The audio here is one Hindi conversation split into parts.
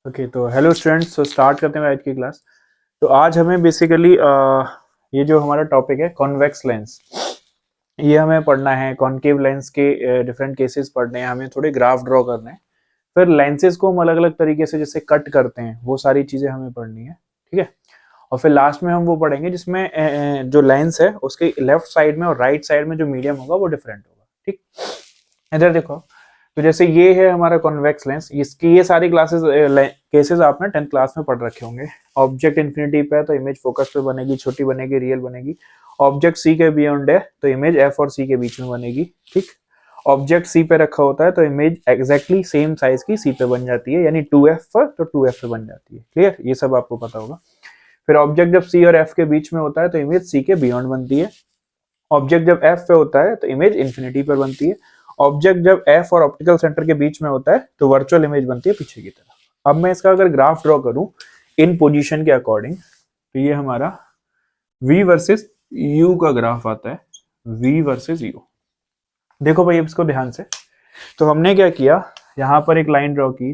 ओके तो हेलो स्टूडेंट्स, तो स्टार्ट करते हैं आज की क्लास। तो आज हमें बेसिकली ये जो हमारा टॉपिक है कॉन्वेक्स लेंस, ये हमें पढ़ना है। कॉनकेव लेंस के डिफरेंट केसेस पढ़ने हैं, हमें थोड़े ग्राफ ड्रॉ करने हैं। फिर लेंसेज को हम अलग अलग तरीके से जैसे कट करते हैं, वो सारी चीज़ें हमें पढ़नी है, ठीक है। और फिर लास्ट में हम वो पढ़ेंगे जिसमें जो लेंस है उसके लेफ्ट साइड में और राइट साइड में जो मीडियम होगा वो डिफरेंट होगा, ठीक। इधर देखो, तो जैसे ये है हमारा कॉन्वेक्स लेंस, इसकी ये सारी क्लासेस केसेस आपने 10th क्लास में पढ़ रखे होंगे। ऑब्जेक्ट इन्फिनिटी पे है तो इमेज फोकस पे बनेगी, छोटी बनेगी, रियल बनेगी। ऑब्जेक्ट सी के बियॉन्ड है तो इमेज एफ और सी के बीच में बनेगी, ठीक। ऑब्जेक्ट सी पे रखा होता है तो इमेज एग्जैक्टली सेम साइज की सी पे बन जाती है, यानी 2f पर तो 2f पे बन जाती है। क्लियर, ये सब आपको पता होगा। फिर ऑब्जेक्ट जब सी और एफ के बीच में होता है तो इमेज सी के बियॉन्ड बनती है। ऑब्जेक्ट जब एफ पे होता है तो इमेज इन्फिनिटी पर बनती है। ऑब्जेक्ट जब एफ और ऑप्टिकल सेंटर के बीच में होता है तो वर्चुअल इमेज बनती है पीछे की तरफ। अब मैं इसका अगर ग्राफ ड्रॉ करूं इन पोजीशन के अकॉर्डिंग, तो ये हमारा v वर्सेस u का ग्राफ आता है। v वर्सेस u, देखो भाई अब इसको ध्यान से। तो हमने क्या किया, यहां पर एक लाइन ड्रॉ की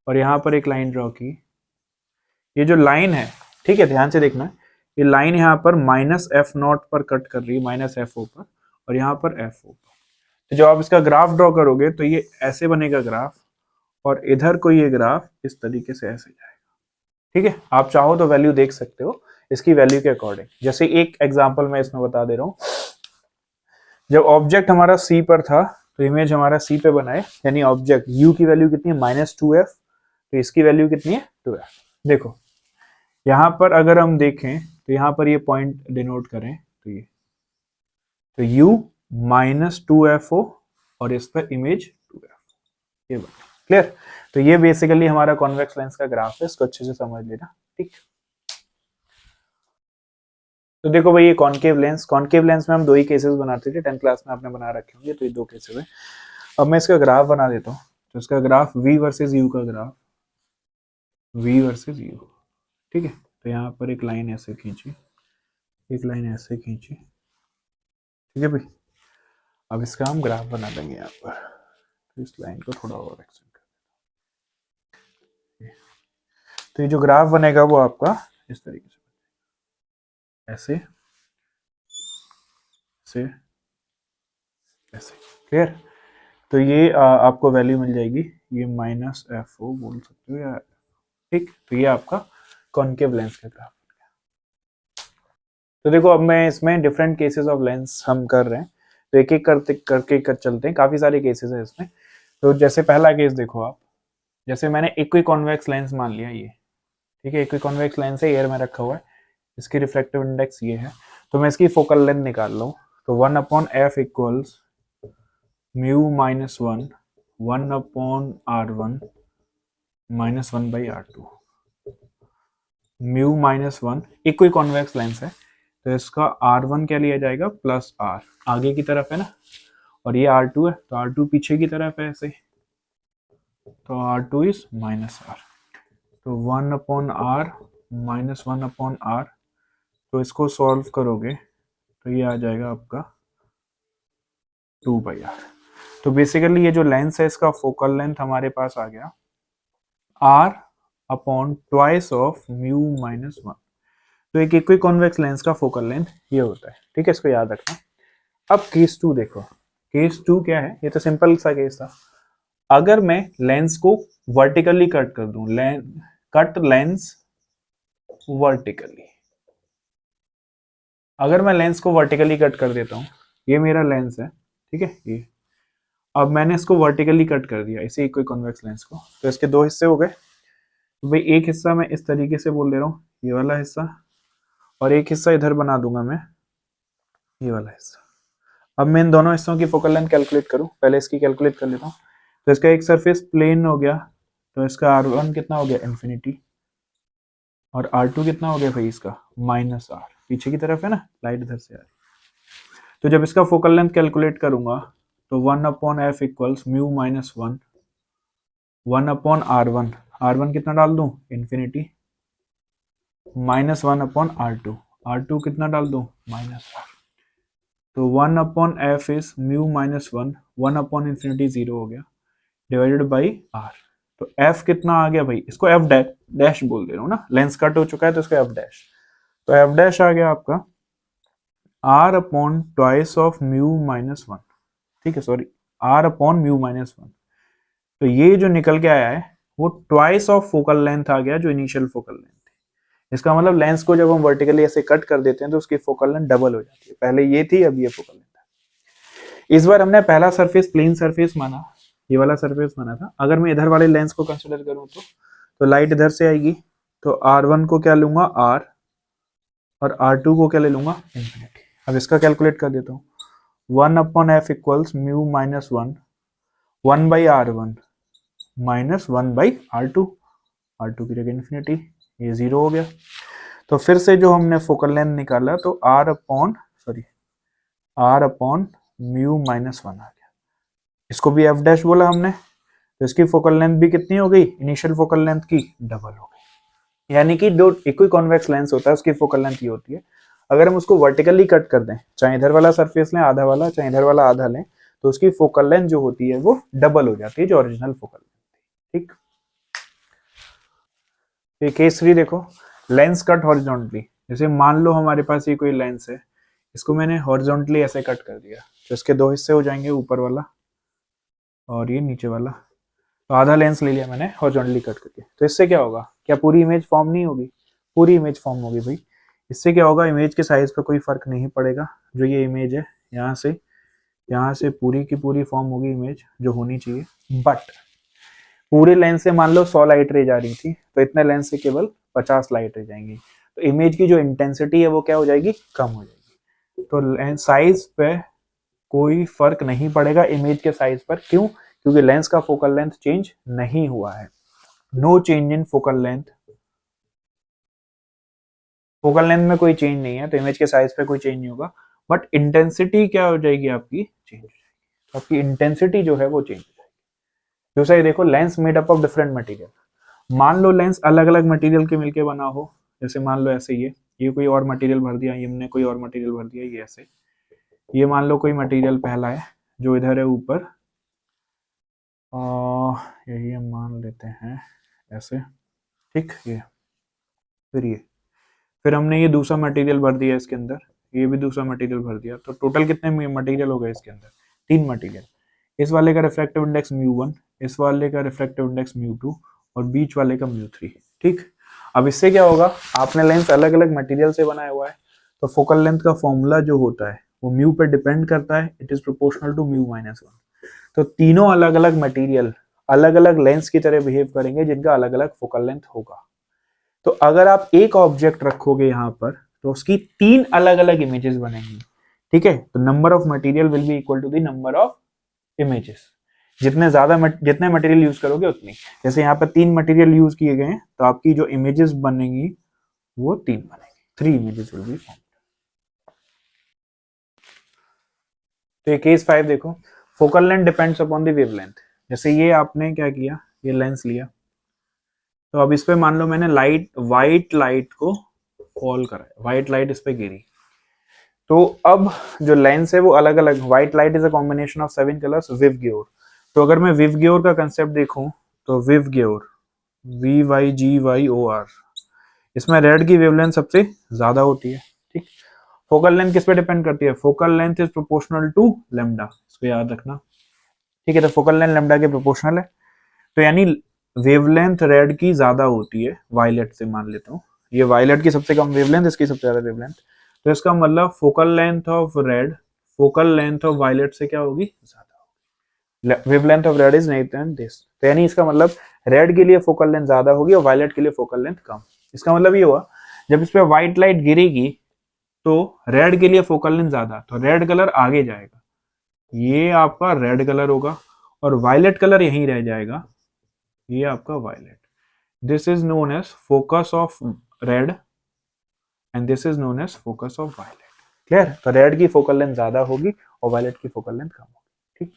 और यहां पर एक लाइन ड्रॉ की। ये जो लाइन है, ठीक है, ध्यान से देखना, ये लाइन यहाँ पर -f0 पर कट कर रही है, -fo पर, और यहाँ पर fo पर। तो जब आप इसका ग्राफ ड्रॉ करोगे तो ये ऐसे बनेगा ग्राफ, और इधर को ये ग्राफ इस तरीके से ऐसे जाएगा, ठीक है। आप चाहो तो वैल्यू देख सकते हो इसकी वैल्यू के अकॉर्डिंग। जैसे एक एग्जांपल मैं इसमें बता दे रहा हूँ। जब ऑब्जेक्ट हमारा सी पर था तो इमेज हमारा सी पे बनाए, यानी ऑब्जेक्ट u की वैल्यू कितनी है, -2f, तो इसकी वैल्यू कितनी है, 2f। देखो यहाँ पर अगर हम देखें तो यहाँ पर ये पॉइंट डिनोट करें तो ये, तो u -2fo और इस पर इमेज 2f, ये बना। क्लियर। तो ये बेसिकली हमारा कॉन्वेक्स लेंस का ग्राफ है, इसको अच्छे से समझ लेना, ठीक। तो देखो भाई, ये कॉनकेव लेंस में हम दो ही केसेस बनाते थे, 10th क्लास में आपने बना रखे होंगे, तो ये दो केसेस है। अब मैं इसका ग्राफ बना देता हूँ। तो इसका ग्राफ v वर्सेस u का ग्राफ, v वर्सेस u, ठीक है। तो यहाँ पर एक लाइन ऐसे खींची, एक लाइन ऐसे खींची, ठीक है भाई। अब इसका हम ग्राफ बना देंगे यहाँ पर। तो इस लाइन को थोड़ा और एक्सटेंड कर, तो ये जो ग्राफ बनेगा वो आपका इस तरीके से, ऐसे से ऐसे। क्लियर। तो ये आपको वैल्यू मिल जाएगी, ये -fo बोल सकते हो या, ठीक। तो ये आपका कॉनकेव लेंस का ग्राफ। तो देखो अब मैं इसमें डिफरेंट केसेस ऑफ लेंस हम कर रहे हैं, तो एक एक करते करके कर चलते हैं, काफी सारे केसेस है इसमें। तो जैसे पहला केस देखो आप, जैसे मैंने इक्विकॉन्वेक्स लेंस मान लिया ये, ठीक है। इक्विकॉन्वेक्स लेंस है, एयर में रखा हुआ है, इसकी रिफ्लेक्टिव इंडेक्स ये है। तो मैं इसकी फोकल लेंथ निकाल लूँ, तो 1/f equals μ-1 1/r1 -1/r2। μ-1 इक्विकॉन्वेक्स lens है, तो इसका r1 क्या लिया जाएगा, +r, आगे की तरफ है ना, और ये r2 है तो r2 पीछे की तरफ है ऐसे, तो r2 इज -r। तो 1/r -1/r, तो इसको सॉल्व करोगे तो ये आ जाएगा आपका 2/r। तो बेसिकली ये जो लेंस है इसका फोकल लेंथ हमारे पास आ गया r/2 ऑफ μ-1। तो एक इक्विकॉन्वेक्स लेंस का फोकल लेंथ ये होता है, ठीक है, इसको याद रखना। अब केस 2 देखो, केस 2 क्या है, ये तो सिंपल सा केस था। अगर मैं लेंस को वर्टिकली कट कर दूं, कट लेंस वर्टिकली, अगर मैं लेंस को वर्टिकली कट कर देता हूं, ये मेरा लेंस है, ठीक है, ये। अब मैंने इसको वर्टिकली कट कर दिया, इसे इक्विकॉन्वेक्स लेंस को, तो इसके दो हिस्से हो गए। तो भाई एक हिस्सा मैं इस तरीके से बोल दे रहा हूँ, ये वाला हिस्सा, और एक हिस्सा इधर बना दूंगा मैं, ये वाला हिस्सा। अब मैं इन दोनों हिस्सों की फोकल लेंथ कैलकुलेट करूं, पहले इसकी कैलकुलेट कर लेता हूँ। तो इसका एक सरफेस प्लेन हो गया, तो इसका r1 कितना हो गया, इन्फिनिटी, और r2 कितना हो गया भाई इसका, -r, पीछे की तरफ है ना, लाइट इधर से आ रही। तो जब इसका फोकल लेंथ कैलकुलेट करूंगा तो 1/f इक्वल्स μ-1 1/r1, r1 कितना डाल दूं, इन्फिनिटी, -1/r2, r2 कितना डाल दूं, -r। तो 1/f इज μ-1, 1/infinity 0 हो गया, डिवाइडेड बाई r। तो एफ कितना आ गया भाई, इसको एफ डैश बोल दे रहा हूँ ना, लेंस कट हो चुका है तो इसको एफ डैश, तो एफ डैश आ गया आपका R upon twice of mu minus one, ठीक है, sorry R upon mu minus one. तो ये जो निकल के आया है वो ट्वाइस ऑफ फोकल लेंथ आ गया जो इनिशियल फोकल लेंथ थी। इसका मतलब लेंस को जब हम वर्टिकली ऐसे कट कर देते हैं तो उसकी फोकल लेंथ डबल हो जाती है, पहले ये थी अब ये फोकल लेंथ है। इस बार हमने पहला सरफेस प्लेन सरफेस माना, ये वाला सरफेस माना था। अगर मैं इधर वाले लेंस को कंसिडर करूं तो लाइट इधर से आएगी, तो R1 को क्या लूंगा R, और R2 को क्या ले लूंगा इंफिनिटी। अब इसका कैलकुलेट कर देता हूँ, 1 upon F equals mu minus one, 1 by R1 minus 1 by R2, R2 की जगह इंफिनिटी, ये 0 हो गया। तो फिर से जो हमने फोकल लेंथ निकाला तो R upon mu minus one आ गया। इसको भी एफ डैश बोला हमने, तो इसकी फोकल लेंथ भी कितनी हो गई, इनिशियल फोकल लेंथ की डबल हो गई। यानी कि जो इक्वी कॉन्वेक्स लेंस होता है उसकी फोकल लेंथ ये होती है। अगर हम उसको वर्टिकली कट कर दें, चाहे इधर वाला सरफेस लें आधा वाला, चाहे इधर वाला आधा लें, तो उसकी फोकल लेंथ जो होती है वो डबल हो जाती है जो ओरिजिनल फोकल लेंथ थी। ठीक, ये केस 3 देखो, लेंस कट हॉरिजॉन्टली। जैसे मान लो हमारे पास ये कोई लेंस है, इसको मैंने हॉरिजॉन्टली ऐसे कट कर दिया, तो इसके दो हिस्से हो जाएंगे, ऊपर वाला और ये नीचे वाला। तो आधा लेंस ले लिया मैंने हॉरिजॉन्टली कट करके, तो इससे क्या होगा, क्या पूरी इमेज फॉर्म नहीं होगी, पूरी इमेज फॉर्म होगी भाई। इससे क्या होगा, इमेज के साइज पे कोई फर्क नहीं पड़ेगा। जो ये इमेज है यहाँ से पूरी की पूरी फॉर्म होगी इमेज जो होनी चाहिए। बट पूरे लेंस से मान लो 100 लाइट रे जा रही थी, तो इतने लेंस से केवल 50 लाइट रे जाएंगी, तो इमेज की जो इंटेंसिटी है वो क्या हो जाएगी, कम हो जाएगी। तो लेंस साइज पे कोई फर्क नहीं पड़ेगा इमेज के साइज पर। क्यों, क्योंकि लेंस का फोकल लेंथ चेंज नहीं हुआ है। No change in focal length, focal length में कोई चेंज नहीं है तो इमेज के साइज पे कोई चेंज नहीं होगा। बट इंटेंसिटी क्या हो जाएगी आपकी, चेंज हो जाएगी। तो आपकी इंटेंसिटी जो है वो चेंज हो जाएगी। दूसरा ये देखो, lens made up of different material. मान लो लेंस अलग अलग मटेरियल के मिलके बना हो, जैसे मान लो ऐसे ये कोई और मटेरियल भर दिया, ये हमने कोई और मटेरियल भर दिया, ये ऐसे, ये मान लो कोई मटेरियल पहला है जो इधर है ऊपर, यही हम मान लेते हैं ऐसे, ठीक, ये फिर हमने ये दूसरा मटेरियल भर दिया इसके अंदर, ये भी दूसरा मटेरियल भर दिया। तो टोटल कितने मटेरियल हो गए इसके अंदर, 3 मटेरियल। इस वाले का रिफ्रैक्टिव इंडेक्स μ1, इस वाले का रिफ्रैक्टिव इंडेक्स μ2 और बीच वाले का μ3। ठीक, अब इससे क्या होगा, आपने लेंस अलग अलग मटेरियल से बनाया हुआ है, तो फोकल लेंथ का फॉर्मूला जो होता है वो म्यू पे डिपेंड करता है, it is proportional to mu minus one. तो तीनों अलग अलग मटेरियल अलग अलग लेंस की तरह बिहेव करेंगे जिनका अलग अलग फोकल लेंथ होगा। तो अगर आप एक ऑब्जेक्ट रखोगे यहाँ पर तो उसकी 3 अलग अलग इमेजेस बनेंगी। ठीक है, तो number of material will be equal to the number of images. जितने मटेरियल यूज करोगे उतनी, जैसे यहाँ पर 3 मटेरियल यूज किए गए हैं तो आपकी जो इमेजेस बनेंगी वो 3 बनेंगी, 3 इमेजेस विल बी फॉर्म्ड। तो ये केस 5 देखो, focal length depends upon the wavelength. जैसे ये आपने क्या किया, ये लेंस लिया, तो अब इस पे मान लो मैंने व्हाइट लाइट को फॉल करा, व्हाइट लाइट इस पे गिरी, तो अब जो लेंस है वो अलग अलग, white light is a combination of 7 colours विव ग्योर। तो अगर मैं विव ग्योर का कंसेप्ट देखूं तो विव ग्योर VYGYOR, इसमें रेड की वेवलेंथ सबसे ज्यादा होती है। ठीक, फोकल लेंथ किस पे डिपेंड करती है, focal length is proportional to lambda, इसको याद रखना। ठीक है, तो फोकल लेंथ लैम्डा के प्रोपोर्शनल है, तो यानी वेवलेंथ रेड की ज्यादा होती है वायलेट से, मान लेता हूँ ये वायलेट की सबसे कम वेवलेंथ, इसकी सबसे ज्यादा वेवलेंथ, तो इसका मतलब focal length of red focal length of violet से क्या होगी, ज्यादा होगी। वेवलेंथ ऑफ रेड इज नहीं दिस, तो यानी इसका मतलब रेड के लिए फोकल लेंथ ज्यादा होगी और वायलेट के लिए फोकल लेंथ कम। इसका मतलब ये हुआ, जब इस पे व्हाइट लाइट गिरेगी तो रेड के लिए फोकल लेंथ ज्यादा, तो रेड कलर आगे जाएगा, ये आपका रेड कलर होगा, और वायलेट कलर यहीं रह जाएगा, ये आपका violet. This is known as focus of red and this is known as focus of violet. Clear, तो रेड की फोकल लेंथ ज्यादा होगी और वायलेट की फोकल लेंथ कम होगी। ठीक,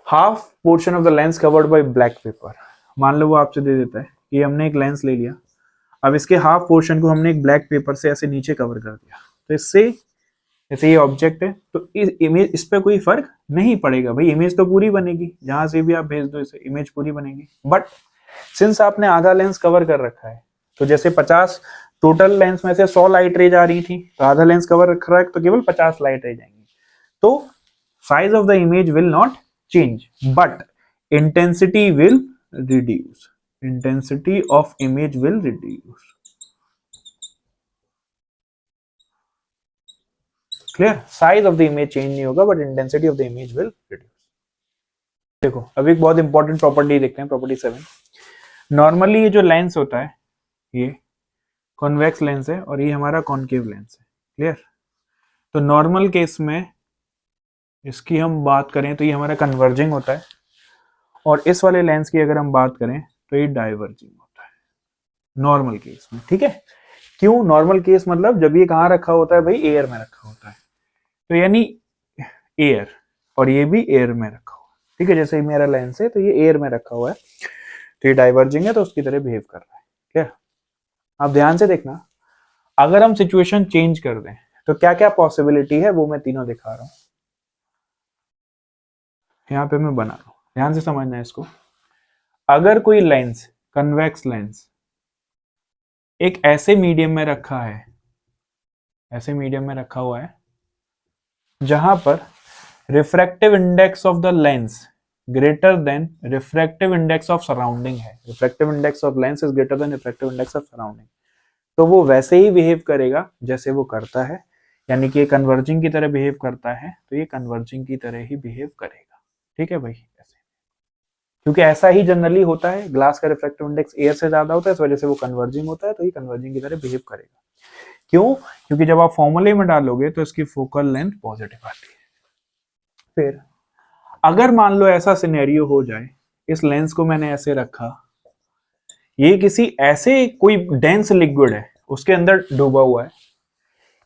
half portion of the lens covered by black pepper. मान लो वो आपसे दे देता है कि हमने एक लेंस ले लिया, अब इसके हाफ पोर्शन को हमने एक ब्लैक पेपर से ऐसे नीचे कवर कर दिया, तो इससे जैसे ये ऑब्जेक्ट है तो इस पे कोई फर्क नहीं पड़ेगा भाई, इमेज तो पूरी बनेगी, जहां से भी आप भेज दो इसे इमेज पूरी बनेगी। बट सिंस आपने आधा लेंस कवर कर रखा है, तो जैसे 50 टोटल लेंस में से 100 लाइट रेज आ रही थी, तो आधा लेंस कवर रख रहा है तो केवल 50 लाइट रेज आएंगी। तो size of the image will not change but intensity will reduce, intensity of image will reduce. Clear? Size of the image change नहीं होगा but intensity of the image will reduce. देखो अभी एक बहुत इंपॉर्टेंट प्रॉपर्टी देखते हैं, प्रॉपर्टी 7। नॉर्मली ये जो लेंस होता है ये कॉन्वेक्स लेंस है और ये हमारा कॉनकेव लेंस है। क्लियर? तो नॉर्मल केस में इसकी हम बात करें तो ये हमारा कन्वर्जिंग होता है, और इस वाले लेंस की अगर हम बात करें तो ये डाइवर्जिंग होता है नॉर्मल केस में। ठीक है? क्यों नॉर्मल केस? मतलब जब ये कहाँ रखा होता है भाई, एयर में रखा होता है, तो यानी एयर, और ये भी एयर में रखा हुआ है। ठीक है? जैसे मेरा लेंस है तो ये एयर में रखा हुआ है, तो ये डाइवर्जिंग है तो उसकी तरह बिहेव कर रहा है। क्लियर? आप ध्यान से देखना, अगर हम सिचुएशन चेंज कर दें तो क्या क्या पॉसिबिलिटी है वो मैं तीनों दिखा रहा हूं, यहां पे मैं बना रहा हूं, ध्यान से समझना है इसको। अगर कोई लेंस, कन्वेक्स लेंस, एक ऐसे मीडियम में रखा है, ऐसे मीडियम में रखा हुआ है जहां पर refractive index of the lens greater than refractive index of surrounding है, refractive index of lens is greater than refractive index of surrounding, तो वो वैसे ही बिहेव करेगा जैसे वो करता है, यानी कि ये कन्वर्जिंग की तरह बिहेव करता है तो ये कन्वर्जिंग की तरह ही बिहेव करेगा। ठीक है भाई? ऐसे, क्योंकि ऐसा ही जनरली होता है, ग्लास का रिफ्रैक्टिव इंडेक्स एयर से ज्यादा होता है, इस वजह से वो कन्वर्जिंग होता है, तो ये कन्वर्जिंग की तरह बिहेव करेगा। क्यों? क्योंकि जब आप फॉर्मूले में डालोगे तो इसकी फोकल लेंथ पॉजिटिव आती है। फिर अगर मान लो ऐसा सिनेरियो हो जाए, इस लेंस को मैंने ऐसे रखा, ये किसी ऐसे कोई डेंस लिक्विड है उसके अंदर डूबा हुआ है,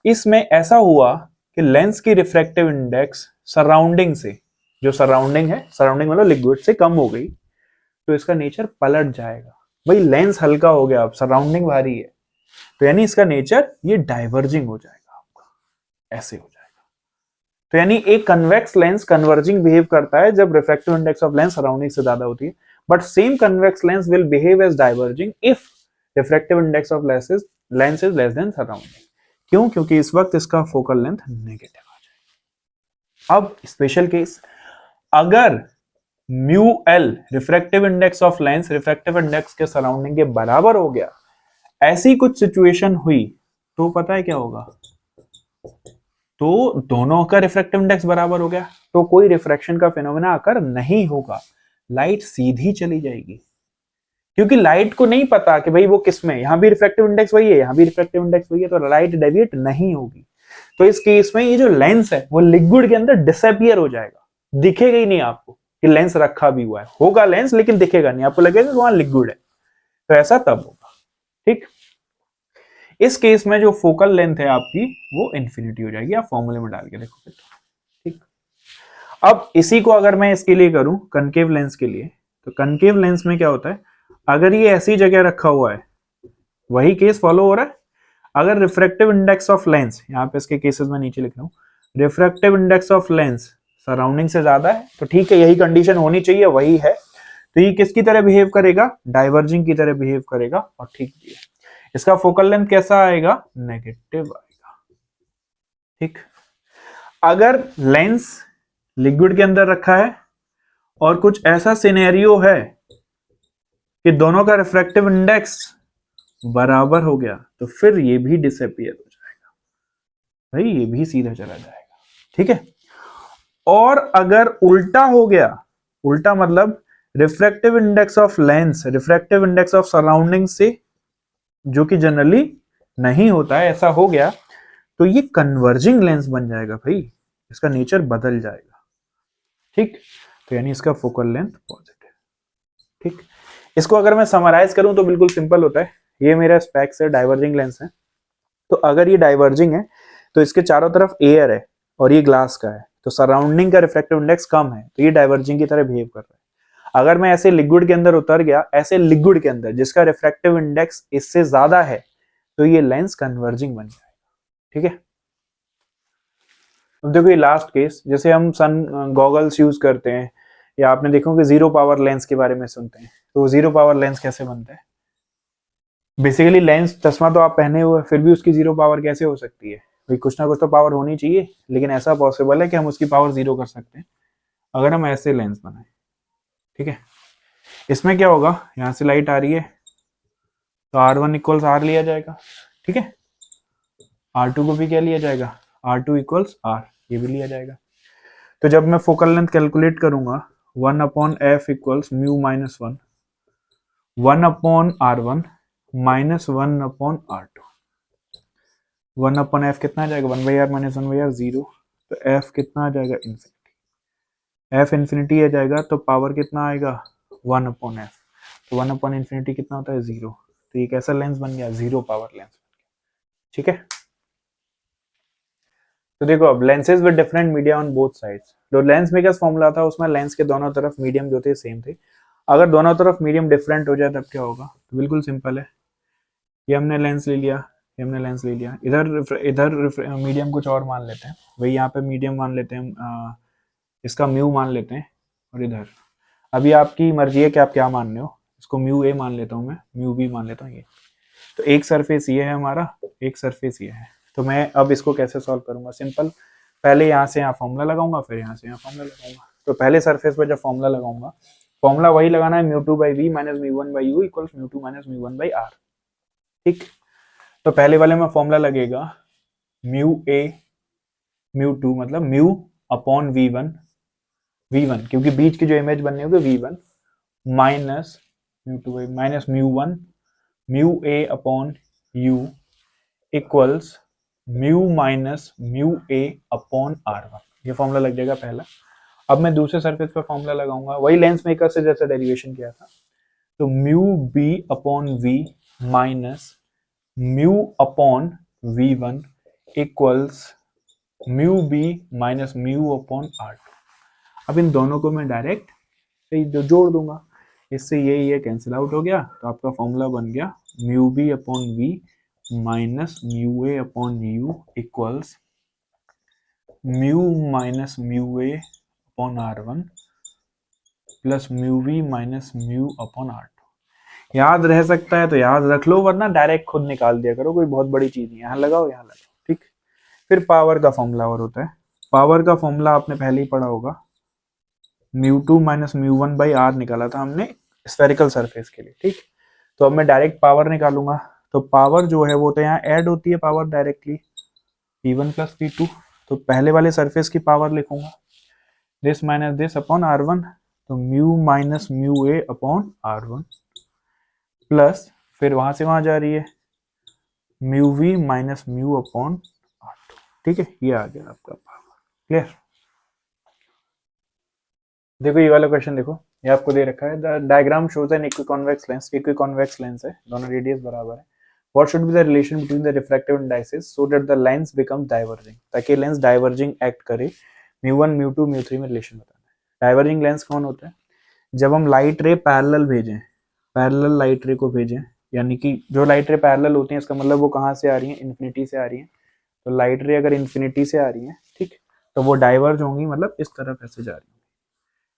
इसमें ऐसा हुआ कि लेंस की रिफ्रैक्टिव इंडेक्स सराउंडिंग से, जो सराउंडिंग है, सराउंडिंग मतलब लिक्विड से कम हो गई, तो इसका नेचर पलट जाएगा। भाई लेंस हल्का हो गया, अब सराउंडिंग भारी है, तो यानी इसका नेचर ये डाइवर्जिंग हो जाएगा आपका, ऐसे हो जाएगा। तो यानी एक कन्वेक्स लेंस कन्वर्जिंग बिहेव करता है जब refractive index of lens surrounding से ज्यादा होती है, but same convex lens will behave as diverging if refractive index of lens is less than surrounding. क्यों? क्योंकि इस वक्त इसका फोकल लेंथ नेगेटिव आ जाएगा। अब स्पेशल केस, अगर mu L refractive index of lens refractive index के सराउंडिंग के बराबर हो गया, ऐसी कुछ सिचुएशन हुई, तो पता है क्या होगा, तो दोनों का रिफ्रैक्टिव इंडेक्स बराबर हो गया, तो कोई रिफ्रैक्शन का फिनोमेना आकर नहीं होगा, लाइट सीधी चली जाएगी, क्योंकि लाइट को नहीं पता कि भाई वो किस में, यहां भी रिफ्रैक्टिव इंडेक्स वही है, यहां भी रिफ्रैक्टिव इंडेक्स वही है, तो लाइट डेविएट नहीं होगी। तो इस केस में ये जो लेंस है वो लिक्विड के अंदर डिसअपियर हो जाएगा, दिखेगा ही नहीं आपको कि लेंस रखा भी हुआ है, होगा लेंस लेकिन दिखेगा नहीं, आपको लगेगा कि वहां लिक्विड है। तो ऐसा तब होगा। ठीक? इस केस में जो फोकल लेंथ है आपकी वो इंफिनिटी हो जाएगी, आप फॉर्मूले में डाल के देखो। ठीक? अब इसी को अगर मैं इसके लिए करूं कनकेव लेंस के लिए, तो कनकेव लेंस में क्या होता है, अगर ये ऐसी जगह रखा हुआ है, वही केस फॉलो हो रहा है, अगर रिफ्रैक्टिव इंडेक्स ऑफ लेंस, यहां पे इसके केसेस में नीचे लिख रहा हूं, refractive index of lens surrounding से ज्यादा है, तो ठीक है, यही कंडीशन होनी चाहिए, वही है, तो ये किसकी तरह बिहेव करेगा, डाइवर्जिंग की तरह बिहेव करेगा, और ठीक भी है। इसका फोकल लेंथ कैसा आएगा, नेगेटिव आएगा। ठीक? अगर लेंस लिक्विड के अंदर रखा है और कुछ ऐसा सिनेरियो है कि दोनों का रिफ्रैक्टिव इंडेक्स बराबर हो गया, तो फिर ये भी डिसअपियर हो जाएगा, भाई ये भी सीधा चला जाएगा। ठीक है? और अगर उल्टा हो गया, उल्टा मतलब refractive index of lens refractive index of surrounding से, जो कि जनरली नहीं होता है, ऐसा हो गया, तो ये कन्वर्जिंग लेंस बन जाएगा भाई, इसका नेचर बदल जाएगा। ठीक? तो यानी इसका फोकल लेंथ पॉजिटिव। ठीक? इसको अगर मैं समराइज करूं तो बिल्कुल सिंपल होता है, ये मेरा स्पेक्स है, डाइवर्जिंग लेंस है, तो अगर ये डाइवर्जिंग है तो इसके चारों तरफ एयर है और ये ग्लास का है, तो सराउंडिंग का रिफ्रैक्टिव इंडेक्स कम है, तो ये डाइवर्जिंग की तरह बिहेव कर रहा है। अगर मैं ऐसे लिक्विड के अंदर उतर गया, ऐसे लिक्विड के अंदर जिसका रिफ्रैक्टिव इंडेक्स इससे ज्यादा है, तो ये लेंस कन्वर्जिंग बन जाएगा। ठीक है? अब देखो ये लास्ट केस, जैसे हम सन गॉगल्स यूज करते हैं या आपने देखो कि जीरो पावर लेंस के बारे में सुनते हैं, तो जीरो पावर लेंस कैसे बनता है? बेसिकली लेंस, चश्मा तो आप पहने हुए फिर भी उसकी जीरो पावर कैसे हो सकती है? भाई कुछ ना कुछ तो पावर होनी चाहिए, लेकिन ऐसा पॉसिबल है कि हम उसकी पावर जीरो कर सकते हैं अगर हम ऐसे लेंस बनाए। ठीक है, इसमें क्या होगा, यहाँ से लाइट आ रही है तो R1 इक्वल्स R लिया जाएगा। ठीक है, R2 को भी क्या लिया जाएगा, R2 इक्वल्स R, ये भी लिया जाएगा। तो जब मैं फोकल लेंथ कैलकुलेट करूंगा, 1/f equals mu minus 1, 1/R1 minus 1/R2। 1/f कितना आ जाएगा, 1/r माइनस 1/r 0, तो f कितना आ जाएगा, इन्फिनिटी। f इन्फिनिटी आ जाएगा तो पावर कितना आएगा, 1/f। तो 1/इन्फिनिटी कितना होता है, 0। तो ये कैसा लेंस बन गया, जीरो पावर लेंस। ठीक है, तो देखो अब lenses with different media on both sides. जो लेंस मेकर्स फॉर्मूला था उसमें लेंस के दोनों तरफ मीडियम जो थे सेम थे। अगर दोनों तरफ मीडियम डिफरेंट हो जाए तब क्या होगा, तो बिल्कुल सिंपल है, ये हमने लेंस ले लिया, ये हमने लेंस ले लिया, इधर मीडियम कुछ और मान लेते हैं, वही यहाँ पे मीडियम मान लेते हैं, इसका म्यू मान लेते हैं, और इधर अभी आपकी मर्जी है कि आप क्या मान रहे हो, इसको म्यू ए मान लेता हूँ मैं, म्यू बी मान लेता हूँ ये। तो एक सरफेस ये है हमारा, एक सरफेस ये है। तो मैं अब इसको कैसे सॉल्व करूंगा, सिंपल, पहले यहाँ से यहाँ फॉर्मूला लगाऊंगा, फिर यहाँ से यहाँ फॉर्मूला लगाऊंगा। तो पहले सरफेस पर जब फॉर्मूला लगाऊंगा, फॉर्मूला वही लगाना है, mu two by V minus mu one by U equals mu two minus mu one by R. ठीक, तो पहले वाले में फॉर्मूला लगेगा म्यू ए म्यू टू मतलब म्यू अपॉन वी वन क्योंकि बीच की जो इमेज बननी होगी V one minus mu two by minus mu one mu A upon U equals mu minus mu A upon R one. ये फॉर्मूला लग जाएगा पहला। अब मैं दूसरे सरफेस पर फॉर्मूला लगाऊंगा, वही लेंस मेकर से जैसे डेरिवेशन किया था, तो mu B upon V minus mu upon V one equals mu B minus mu upon R two. अब इन दोनों को मैं डायरेक्ट से जोड़ दूंगा, इससे ये कैंसिल आउट हो गया, तो आपका फॉर्मूला बन गया mu B upon V minus mu A upon U equals mu minus mu A upon R one plus mu V minus mu upon R two. याद रह सकता है तो याद रख लो, वरना डायरेक्ट खुद निकाल दिया करो, कोई बहुत बड़ी चीज नहीं, यहाँ लगाओ यहाँ लगाओ। ठीक, फिर पावर का फॉर्मूला और होता है, पावर का फॉर्मूला आपने पहले ही पढ़ा होगा, mu two minus mu one by R निकाला था हमने स्फेरिकल सरफेस के लिए। ठीक, तो अब मैं डायरेक्ट पावर निकालूंगा, तो पावर जो है वो तो यहाँ ऐड होती है power directly, P1 plus P2। तो पहले वाले सरफेस की पावर लिखूंगा this minus this upon R one, तो mu minus mu A upon R one plus फिर वहां से वहां जा रही है mu V minus mu upon R two. ठीक है, ये आ गया आपका पावर। क्लियर? देखो ये वाला क्वेश्चन देखो, ये आपको दे रखा है, the diagram shows an equiconvex lens, equiconvex lens है, दोनों रेडियस बराबर है। What should be the relation between the refractive indices so that the lens becomes diverging, ताकि लेंस डाइवर्जिंग एक्ट करे। Mu one mu two mu three में रिलेशन बताना है। डाइवर्जिंग लेंस कौन होता है, जब हम लाइट रे पैरेलल भेजें, पैरेलल लाइट रे को भेजें, यानी कि जो लाइट रे पैरेलल होती है इसका मतलब वो कहाँ से आ रही है, इन्फिनिटी से आ रही है। तो लाइट रे अगर इन्फिनिटी से आ रही है, ठीक, तो वो डाइवर्ज होंगी, मतलब इस तरफ ऐसे जा रही है,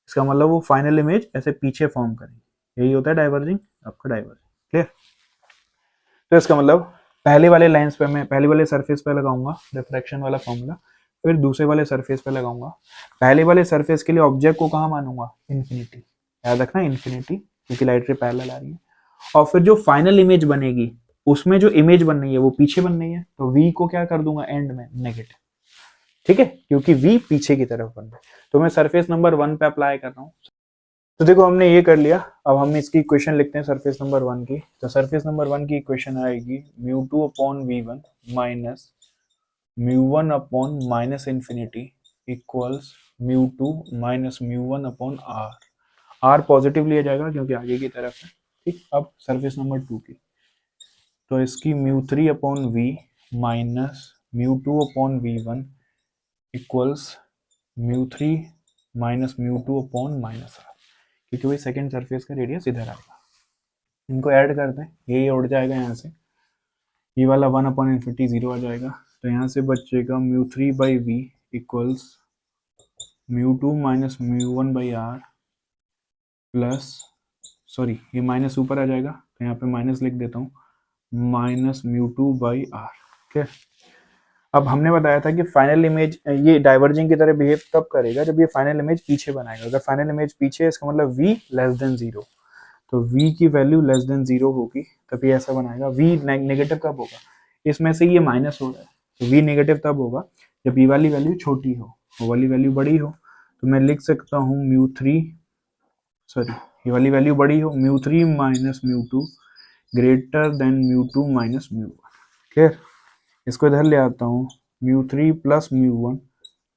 इसका मतलब वो फाइनल इमेज ऐसे पीछे फॉर्म करेंगे, यही होता है डाइवर्जिंग, आपका डाइवर्जिंग। क्लियर? तो इसका मतलब पहले वाले लाइंस पे मैं पहले वाले सरफेस पे लगाऊंगा रिफ्रैक्शन वाला फॉर्मूला, फिर दूसरे वाले सरफेस पे लगाऊंगा। पहले वाले सरफेस के लिए ऑब्जेक्ट को कहाँ मानूंगा, इन्फिनिटी, याद रखना इन्फिनिटी, क्योंकि लाइट रे पैरेलल आ रही है। और फिर जो फाइनल इमेज बनेगी उसमें जो इमेज बन रही है वो पीछे बन रही है, तो वी को क्या कर दूंगा एंड में, नेगेटिव। ठीक है, क्योंकि वी पीछे की तरफ बन रहा है। तो मैं सरफेस नंबर 1 पे अप्लाई कर रहा हूँ। तो देखो हमने ये कर लिया, अब हम इसकी इक्वेशन लिखते हैं सरफेस नंबर 1 की। तो सरफेस नंबर 1 की इक्वेशन आएगी mu two upon V one minus mu one upon minus infinity equals mu two minus mu one upon R. R positive लिया जाएगा क्योंकि आगे की तरफ है। ठीक, अब सरफेस नंबर 2 की, तो इसकी mu three upon V minus mu two upon V one equals mu three minus mu two upon minus R, क्योंकि वही सेकेंड सरफेस का रेडियस इधर आएगा। इनको ऐड करते हैं, ये उड़ जाएगा यहाँ से, ये वाला 1 अपॉन इन्फिनिटी 0 आ जाएगा, तो यहाँ से बचेगा mu three by V equals μ2 minus μ1 by R plus, sorry ये माइनस ऊपर आ जाएगा तो यहाँ पे माइनस लिख देता हूँ, माइनस μ2 बाई आर। ठीक है, अब हमने बताया था कि फाइनल इमेज ये डाइवर्जिंग की तरह बिहेव तब करेगा जब ये फाइनल इमेज पीछे बनाएगा। अगर फाइनल इमेज पीछे है इसका मतलब v लेस देन 0, तो v की वैल्यू लेस देन 0 होगी तब ये ऐसा बनाएगा। v नेगेटिव कब होगा, इसमें से ये माइनस हो रहा है तो v नेगेटिव तब होगा जब ये वाली वैल्यू छोटी हो, वो वाली वैल्यू बड़ी हो। तो मैं लिख सकता हूँ μ3, सॉरी ये वाली वैल्यू बड़ी हो, μ3 minus μ2 greater than μ2 minus μ1। Clear, इसको इधर ले आता हूँ, μ3 प्लस μ1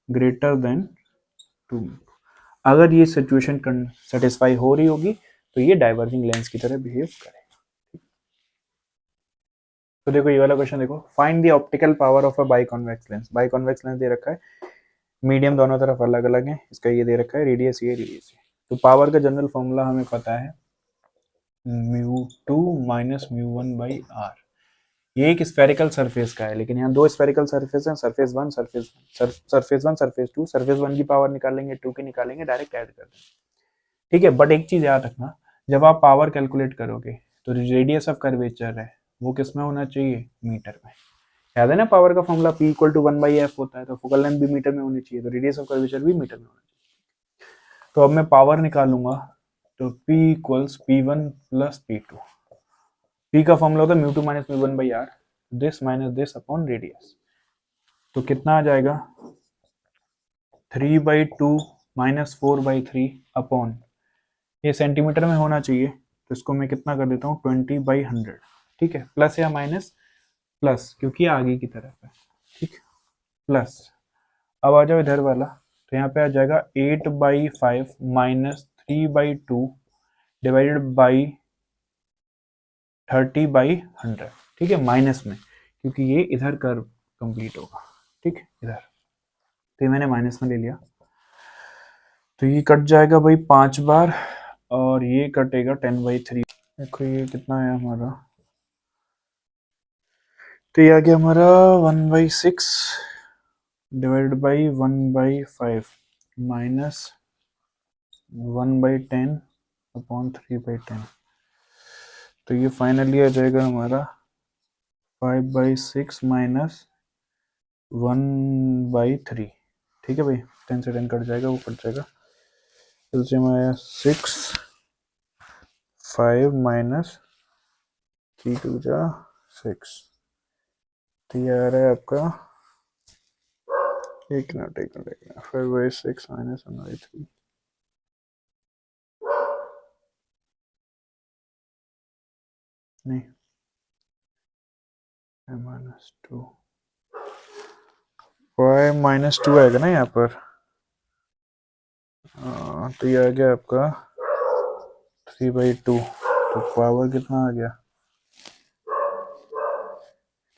ग्रेटर देन 2। अगर ये सिचुएशन सेटिस्फाई हो रही होगी तो ये डाइवर्जिंग लेंस की तरह बिहेव करेगा। तो देखो ये वाला क्वेश्चन देखो, find the optical power of a biconvex lens. Biconvex lens दे रखा है, मीडियम दोनों तरफ अलग अलग है, इसका ये दे रखा है रेडियस ये रेडियस है। तो पावर का जनरल फॉर्मूला हमें पता है μ2 माइनस μ1 बाई आर। ये एक स्फेरिकल सरफेस का है, लेकिन यहाँ दो स्फेरिकल सरफेस हैं, surface one surface two. Surface one की पावर निकालेंगे, टू की निकालेंगे, डायरेक्ट ऐड कर देंगे। ठीक है, बट एक चीज याद रखना, जब आप पावर कैलकुलेट करोगे तो रेडियस ऑफ कर्वेचर है वो किस में होना चाहिए, मीटर में। याद है ना पावर का formula P equal to 1/f होता है, तो फोकल लेंथ भी मीटर में होनी चाहिए, तो रेडियस ऑफ कर्वेचर भी मीटर में होना चाहिए। तो अब मैं पावर निकालूंगा तो P equals P1 plus P2। P का फॉर्मूला होता है μ2 minus μ1 by R, this minus this upon radius. तो कितना आ जाएगा 3/2 माइनस 4/3 अपॉन, ये सेंटीमीटर में होना चाहिए तो इसको मैं कितना कर देता हूँ 20/100। ठीक है, प्लस या माइनस, प्लस क्योंकि आगे की तरफ है। ठीक, प्लस। अब आ जाओ इधर वाला, तो यहाँ पे आ जाएगा 8/5 माइनस 3/2 डिवाइडेड बाई 30/100। ठीक है, माइनस में क्योंकि ये इधर कर्व कंप्लीट होगा। ठीक, इधर तो ये मैंने माइनस में ले लिया, तो ये कट जाएगा भाई 5 बार और ये कटेगा 10/3। देखो ये कितना है हमारा, तो ये आ गया हमारा 1/6 डिवाइडेड बाई 1/5 माइनस 1/10 अपॉन 3/10। तो ये फाइनली आ जाएगा हमारा 5/6 माइनस 1/3। ठीक है भाई, 10 से 10 कट जाएगा, वो कट जाएगा, एलसीएम आया 6, 5 माइनस 3 2 जा 6। तो ये आ रहा है आपका, एक मिनट 5/6 माइनस 1/3, नहीं -2, 5 -2 आएगा ना यहाँ पर। तो ये आ गया आपका 3/2, तो पावर कितना आ गया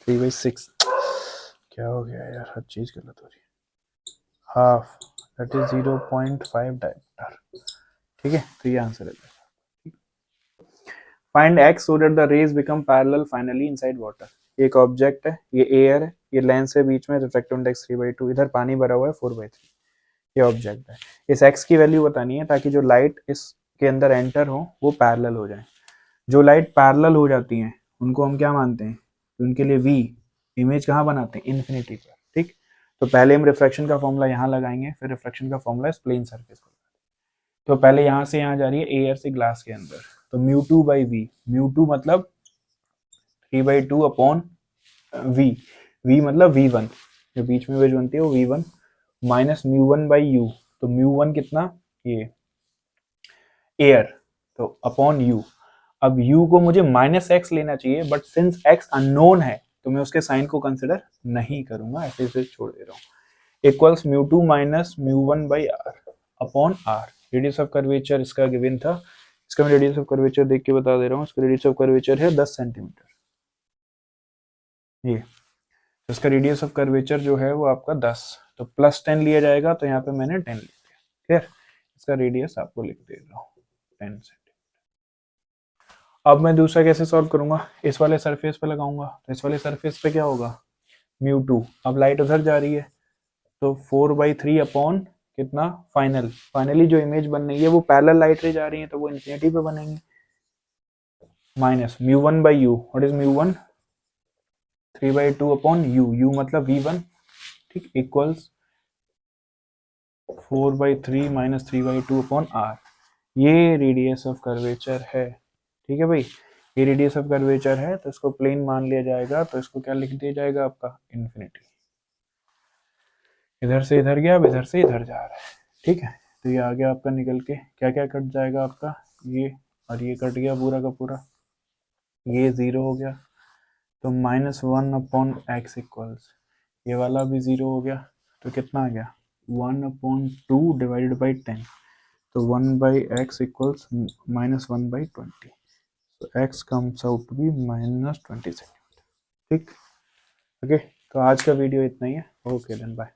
3/6। क्या हो गया यार, हर चीज गलत हो रही है, हाफ दैट इज 0.5 डायमीटर। ठीक है, तो ये आंसर है। Find x so that the rays become parallel finally inside water। एक ऑब्जेक्ट है, ये एयर है, ये लेंस है बीच में, रिफ्रैक्टिव इंडेक्स 3/2, इधर पानी भरा हुआ है 4/3। ये ऑब्जेक्ट है, इस x की वैल्यू बतानी है ताकि जो लाइट इसके अंदर एंटर हो वो पैरेलल हो जाए। जो लाइट पैरेलल हो जाती हैं उनको हम क्या मानते हैं, उनके लिए v इमेज कहाँ बनाते हैं, इन्फिनिटी पर। ठीक, तो पहले हम रिफ्रैक्शन का फॉर्मूला यहाँ लगाएंगे, फिर रिफ्रैक्शन का फॉर्मूला इस प्लेन सरफेस पर। तो पहले यहाँ से यहाँ जा रही है एयर से ग्लास के अंदर, तो μ2/v, μ2 मतलब 3/2 अपॉन v, v मतलब v1, जो बीच में वेज बनती है वो v1 माइनस μ1/u, तो μ1 कितना, ये एयर, तो अपॉन u। अब u को मुझे -x लेना चाहिए, बट सिंस x अननोन है तो मैं उसके साइन को कंसिडर नहीं करूंगा, ऐसे से छोड़ दे रहा हूँ। Equals μ2 minus μ1/r upon r। Radius of curvature इसका गिवन था, इसका मैं रेडियस ऑफ कर्वेचर देख के बता दे रहा हूँ, इसका रेडियस ऑफ कर्वेचर है 10 सेंटीमीटर। ये तो इसका रेडियस ऑफ कर्वेचर जो है वो आपका 10, तो प्लस 10 लिया जाएगा, तो यहाँ पे मैंने 10 लिख दिया। क्लियर, इसका रेडियस आपको लिख दे रहा हूँ 10 सेंटीमीटर। अब मैं दूसरा कैसे सॉल्व करूंगा, इस वाले सरफेस पे लगाऊंगा, तो इस वाले सरफेस पे क्या होगा μ2। अब लाइट उधर जा रही है तो 4/3 अपॉन कितना फाइनली जो इमेज बन रही है वो पैरेलल लाइट रे जा रही है तो वो इन्फिनिटी पे बनेंगे। Minus μ1/u, what is μ1, 3/2 upon u मतलब v1, ठीक, इक्वल्स 4/3 माइनस 3/2 अपॉन r। ये रेडियस ऑफ कर्वेचर है, ठीक है भाई, ये रेडियस ऑफ कर्वेचर है तो इसको प्लेन मान लिया जाएगा, तो इसको क्या लिख दिया जाएगा आपका इन्फिनिटी। इधर से इधर गया, अब इधर से इधर जा रहा है, ठीक है। तो ये आ गया आपका निकल के, क्या क्या कट जाएगा आपका, ये और ये कट गया पूरा का पूरा, ये 0 हो गया, तो -1 अपॉन एक्स इक्वल्स, ये वाला भी 0 हो गया, तो कितना आ गया 1/2 डिवाइडेड बाई 10, तो 1/x इक्वल्स -1/20, तो x comes out to be -20 second, ठीक। ओके, तो आज का वीडियो इतना ही है। Okay then bye.